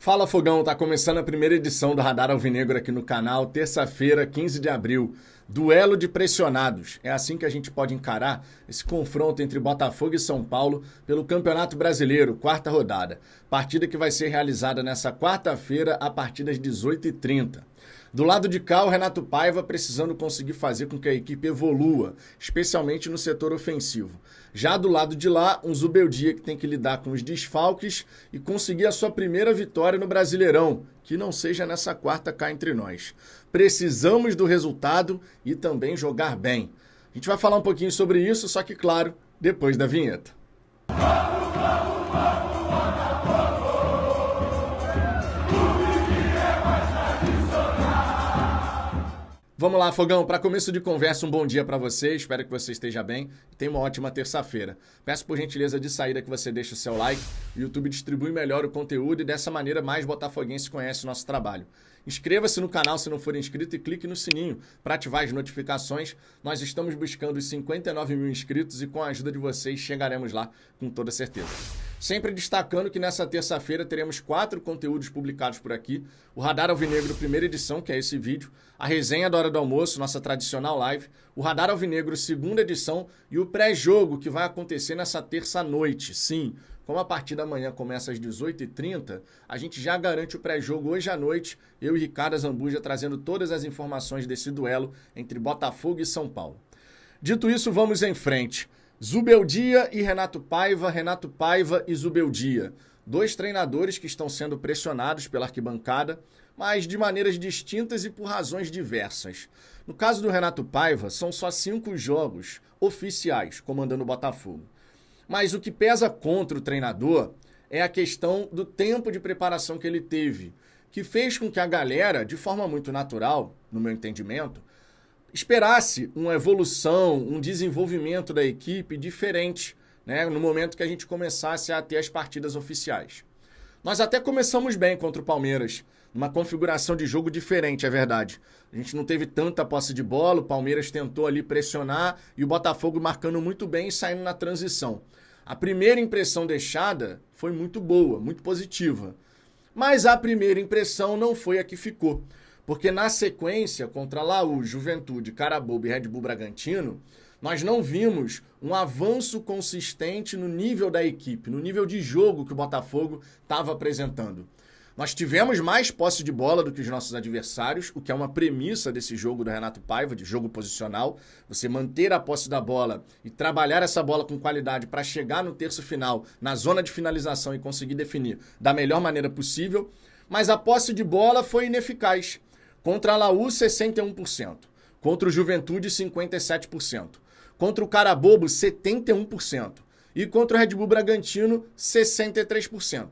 Fala Fogão, tá começando a primeira edição do Radar Alvinegro aqui no canal, terça-feira, 15 de abril. Duelo de pressionados. É assim que a gente pode encarar esse confronto entre Botafogo e São Paulo pelo Campeonato Brasileiro, quarta rodada. Partida que vai ser realizada nessa quarta-feira a partir das 18h30. Do lado de cá, o Renato Paiva precisando conseguir fazer com que a equipe evolua, especialmente no setor ofensivo. Já do lado de lá, um Zubeldia que tem que lidar com os desfalques e conseguir a sua primeira vitória no Brasileirão, que não seja nessa quarta cá entre nós. Precisamos do resultado e também jogar bem. A gente vai falar um pouquinho sobre isso, só que claro, depois da vinheta. Vamos lá, Fogão, para começo de conversa, um bom dia para você, espero que você esteja bem e tenha uma ótima terça-feira. Peço por gentileza de saída que você deixe o seu like, o YouTube distribui melhor o conteúdo e dessa maneira mais botafoguenses conhecem o nosso trabalho. Inscreva-se no canal se não for inscrito e clique no sininho para ativar as notificações. Nós estamos buscando os 59 mil inscritos e com a ajuda de vocês chegaremos lá com toda certeza. Sempre destacando que nessa terça-feira teremos 4 conteúdos publicados por aqui. O Radar Alvinegro, primeira edição, que é esse vídeo. A resenha da hora do almoço, nossa tradicional live. O Radar Alvinegro, segunda edição. E o pré-jogo, que vai acontecer nessa terça-noite. Sim, como a partir da manhã começa às 18h30, a gente já garante o pré-jogo hoje à noite. Eu e Ricardo Zambuja trazendo todas as informações desse duelo entre Botafogo e São Paulo. Dito isso, vamos em frente. Zubeldia e Renato Paiva e Zubeldia. 2 treinadores que estão sendo pressionados pela arquibancada, mas de maneiras distintas e por razões diversas. No caso do Renato Paiva, são só 5 jogos oficiais comandando o Botafogo. Mas o que pesa contra o treinador é a questão do tempo de preparação que ele teve, que fez com que a galera, de forma muito natural, no meu entendimento, esperasse uma evolução, um desenvolvimento da equipe diferente, né, no momento que a gente começasse a ter as partidas oficiais. Nós até começamos bem contra o Palmeiras, numa configuração de jogo diferente, é verdade. A gente não teve tanta posse de bola, o Palmeiras tentou ali pressionar e o Botafogo marcando muito bem e saindo na transição. A primeira impressão deixada foi muito boa, muito positiva. Mas a primeira impressão não foi a que ficou. Porque na sequência, contra Laú, Juventude, Carabobo e Red Bull Bragantino, nós não vimos um avanço consistente no nível da equipe, no nível de jogo que o Botafogo estava apresentando. Nós tivemos mais posse de bola do que os nossos adversários, o que é uma premissa desse jogo do Renato Paiva, de jogo posicional. Você manter a posse da bola e trabalhar essa bola com qualidade para chegar no terço final, na zona de finalização e conseguir definir da melhor maneira possível. Mas a posse de bola foi ineficaz. Contra a Laú, 61%. Contra o Juventude, 57%. Contra o Carabobo, 71%. E contra o Red Bull Bragantino, 63%.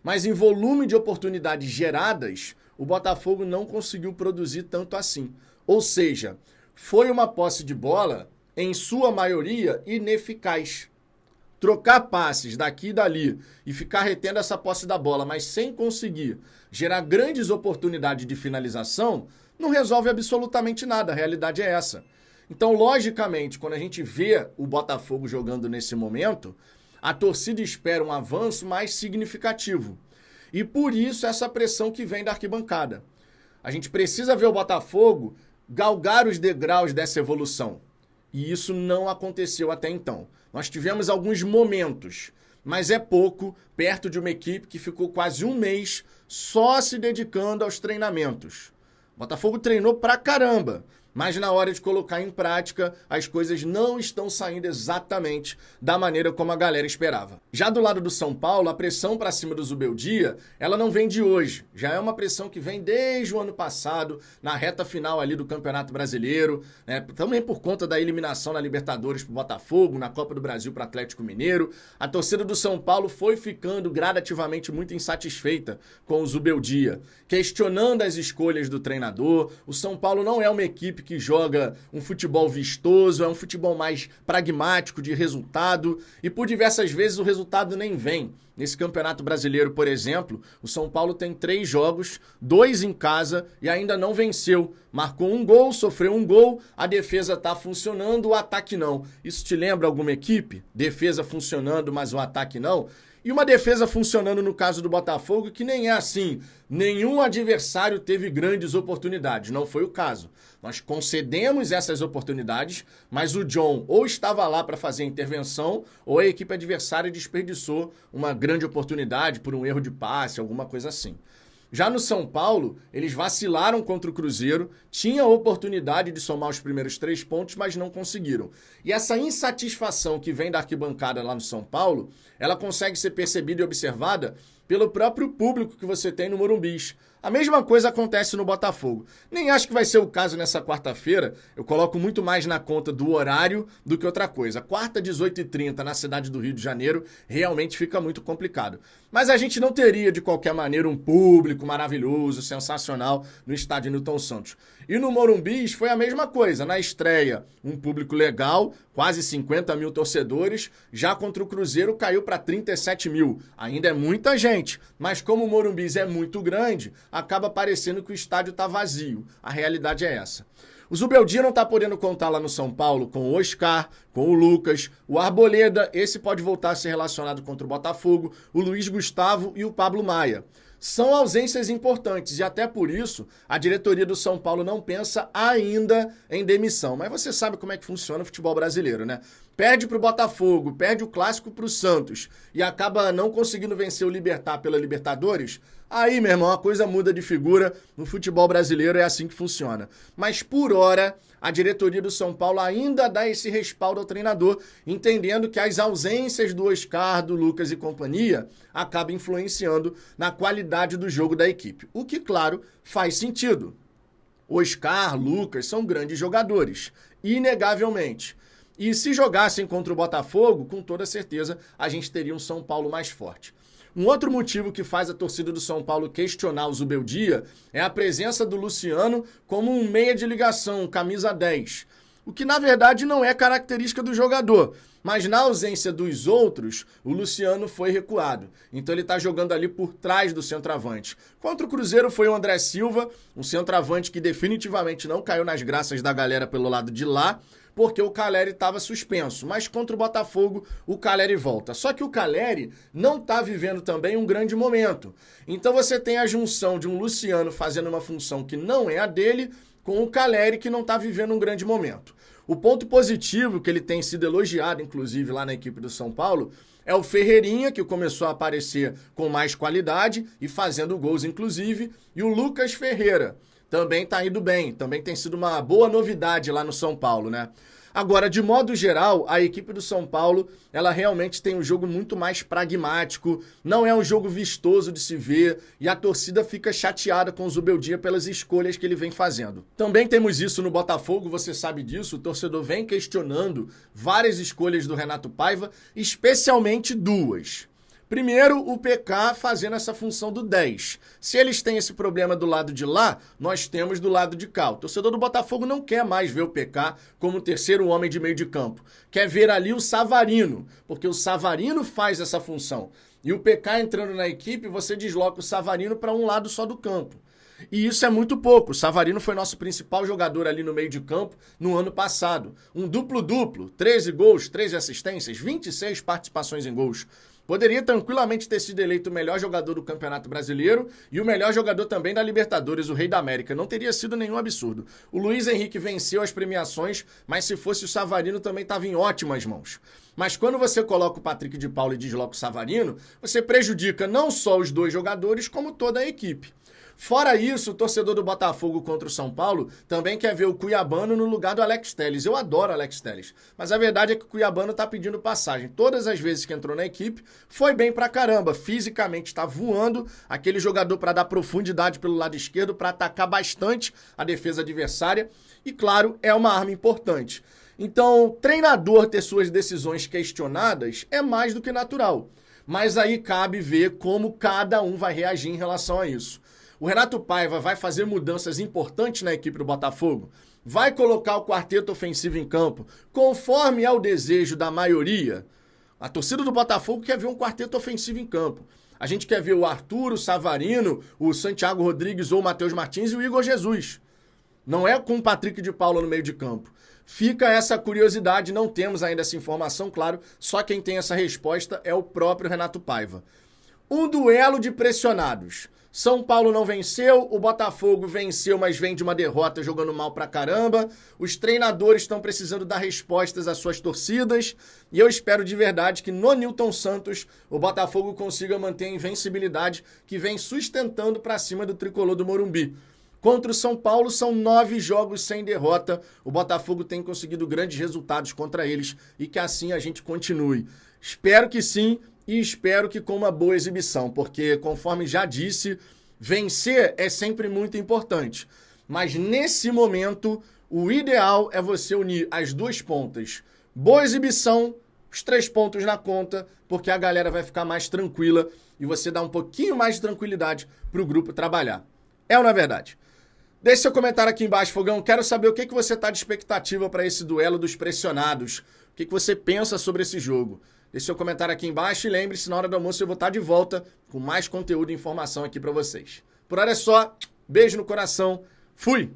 Mas em volume de oportunidades geradas, o Botafogo não conseguiu produzir tanto assim. Ou seja, foi uma posse de bola, em sua maioria, ineficaz. Trocar passes daqui e dali e ficar retendo essa posse da bola, mas sem conseguir gerar grandes oportunidades de finalização, não resolve absolutamente nada. A realidade é essa. Então, logicamente, quando a gente vê o Botafogo jogando nesse momento, a torcida espera um avanço mais significativo. E por isso essa pressão que vem da arquibancada. A gente precisa ver o Botafogo galgar os degraus dessa evolução. E isso não aconteceu até então. Nós tivemos alguns momentos, mas é pouco perto de uma equipe que ficou quase um mês só se dedicando aos treinamentos. O Botafogo treinou pra caramba, mas na hora de colocar em prática, as coisas não estão saindo exatamente da maneira como a galera esperava. Já do lado do São Paulo, a pressão para cima do Zubeldia, ela não vem de hoje. Já é uma pressão que vem desde o ano passado, na reta final ali do Campeonato Brasileiro, né? Também por conta da eliminação na Libertadores para o Botafogo, na Copa do Brasil para o Atlético Mineiro. A torcida do São Paulo foi ficando gradativamente muito insatisfeita com o Zubeldia, questionando as escolhas do treinador. O São Paulo não é uma equipe que joga um futebol vistoso, é um futebol mais pragmático, de resultado, e por diversas vezes o resultado nem vem. Nesse Campeonato Brasileiro, por exemplo, o São Paulo tem 3 jogos, 2 em casa e ainda não venceu. Marcou um gol, sofreu um gol, a defesa está funcionando, o ataque não. Isso te lembra alguma equipe? Defesa funcionando, mas o ataque não? E uma defesa funcionando no caso do Botafogo, que nem é assim. Nenhum adversário teve grandes oportunidades. Não foi o caso. Nós concedemos essas oportunidades, mas o John ou estava lá para fazer a intervenção, ou a equipe adversária desperdiçou uma grande oportunidade por um erro de passe, alguma coisa assim. Já no São Paulo, eles vacilaram contra o Cruzeiro, tinha a oportunidade de somar os primeiros 3 pontos, mas não conseguiram. E essa insatisfação que vem da arquibancada lá no São Paulo, ela consegue ser percebida e observada pelo próprio público que você tem no Morumbi. A mesma coisa acontece no Botafogo. Nem acho que vai ser o caso nessa quarta-feira. Eu coloco muito mais na conta do horário do que outra coisa. Quarta, 18h30, na cidade do Rio de Janeiro, realmente fica muito complicado. Mas a gente não teria, de qualquer maneira, um público maravilhoso, sensacional no estádio Newton Santos. E no Morumbi foi a mesma coisa. Na estreia, um público legal, quase 50 mil torcedores. Já contra o Cruzeiro, caiu para 37 mil. Ainda é muita gente, mas como o Morumbi é muito grande, acaba parecendo que o estádio está vazio. A realidade é essa. O Zubeldia não está podendo contar lá no São Paulo com o Oscar, com o Lucas, o Arboleda, esse pode voltar a ser relacionado contra o Botafogo, o Luiz Gustavo e o Pablo Maia. São ausências importantes e até por isso a diretoria do São Paulo não pensa ainda em demissão. Mas você sabe como é que funciona o futebol brasileiro, né? Perde para o Botafogo, perde o clássico para o Santos e acaba não conseguindo vencer o Libertad pela Libertadores. Aí, meu irmão, a coisa muda de figura. No futebol brasileiro é assim que funciona. Mas por hora, a diretoria do São Paulo ainda dá esse respaldo ao treinador, entendendo que as ausências do Oscar, do Lucas e companhia acabam influenciando na qualidade do jogo da equipe. O que, claro, faz sentido. Oscar, Lucas são grandes jogadores, inegavelmente. E se jogassem contra o Botafogo, com toda certeza, a gente teria um São Paulo mais forte. Um outro motivo que faz a torcida do São Paulo questionar o Zubeldia é a presença do Luciano como um meia de ligação, camisa 10. O que, na verdade, não é característica do jogador. Mas na ausência dos outros, o Luciano foi recuado. Então ele está jogando ali por trás do centroavante. Contra o Cruzeiro foi o André Silva, um centroavante que definitivamente não caiu nas graças da galera pelo lado de lá, porque o Calleri estava suspenso. Mas contra o Botafogo, o Calleri volta. Só que o Calleri não está vivendo também um grande momento. Então você tem a junção de um Luciano fazendo uma função que não é a dele, com o Calleri que não está vivendo um grande momento. O ponto positivo, que ele tem sido elogiado, inclusive, lá na equipe do São Paulo, é o Ferreirinha, que começou a aparecer com mais qualidade e fazendo gols, inclusive, e o Lucas Ferreira. Também está indo bem, também tem sido uma boa novidade lá no São Paulo, né? Agora, de modo geral, a equipe do São Paulo, ela realmente tem um jogo muito mais pragmático, não é um jogo vistoso de se ver e a torcida fica chateada com o Zubeldia pelas escolhas que ele vem fazendo. Também temos isso no Botafogo, você sabe disso, o torcedor vem questionando várias escolhas do Renato Paiva, especialmente duas. Primeiro, o PK fazendo essa função do 10. Se eles têm esse problema do lado de lá, nós temos do lado de cá. O torcedor do Botafogo não quer mais ver o PK como terceiro homem de meio de campo. Quer ver ali o Savarino, porque o Savarino faz essa função. E o PK entrando na equipe, você desloca o Savarino para um lado só do campo. E isso é muito pouco. O Savarino foi nosso principal jogador ali no meio de campo no ano passado. Um duplo-duplo, 13 gols, 13 assistências, 26 participações em gols. Poderia tranquilamente ter sido eleito o melhor jogador do Campeonato Brasileiro e o melhor jogador também da Libertadores, o Rei da América. Não teria sido nenhum absurdo. O Luiz Henrique venceu as premiações, mas se fosse o Savarino também estava em ótimas mãos. Mas quando você coloca o Patrick de Paula e desloca o Savarino, você prejudica não só os dois jogadores, como toda a equipe. Fora isso, o torcedor do Botafogo contra o São Paulo também quer ver o Cuiabano no lugar do Alex Telles. Eu adoro o Alex Telles, mas a verdade é que o Cuiabano tá pedindo passagem. Todas as vezes que entrou na equipe, foi bem pra caramba. Fisicamente tá voando, aquele jogador para dar profundidade pelo lado esquerdo, para atacar bastante a defesa adversária. E claro, é uma arma importante. Então, treinador ter suas decisões questionadas é mais do que natural. Mas aí cabe ver como cada um vai reagir em relação a isso. O Renato Paiva vai fazer mudanças importantes na equipe do Botafogo? Vai colocar o quarteto ofensivo em campo conforme é o desejo da maioria? A torcida do Botafogo quer ver um quarteto ofensivo em campo. A gente quer ver o Arthur, o Savarino, o Santiago Rodrigues ou o Matheus Martins e o Igor Jesus. Não é com o Patrick de Paula no meio de campo. Fica essa curiosidade, não temos ainda essa informação, claro, só quem tem essa resposta é o próprio Renato Paiva. Um duelo de pressionados. São Paulo não venceu, o Botafogo venceu, mas vem de uma derrota jogando mal pra caramba. Os treinadores estão precisando dar respostas às suas torcidas. E eu espero de verdade que no Nilton Santos o Botafogo consiga manter a invencibilidade que vem sustentando pra cima do tricolor do Morumbi. Contra o São Paulo são 9 jogos sem derrota. O Botafogo tem conseguido grandes resultados contra eles e que assim a gente continue. Espero que sim. E espero que com uma boa exibição, porque, conforme já disse, vencer é sempre muito importante. Mas, nesse momento, o ideal é você unir as duas pontas. Boa exibição, os 3 pontos na conta, porque a galera vai ficar mais tranquila e você dá um pouquinho mais de tranquilidade para o grupo trabalhar. É ou não é verdade? Deixe seu comentário aqui embaixo, Fogão. Quero saber o que você está de expectativa para esse duelo dos pressionados. O que você pensa sobre esse jogo. Deixe seu comentário aqui embaixo e lembre-se, na hora do almoço eu vou estar de volta com mais conteúdo e informação aqui para vocês. Por hora é só, beijo no coração, fui!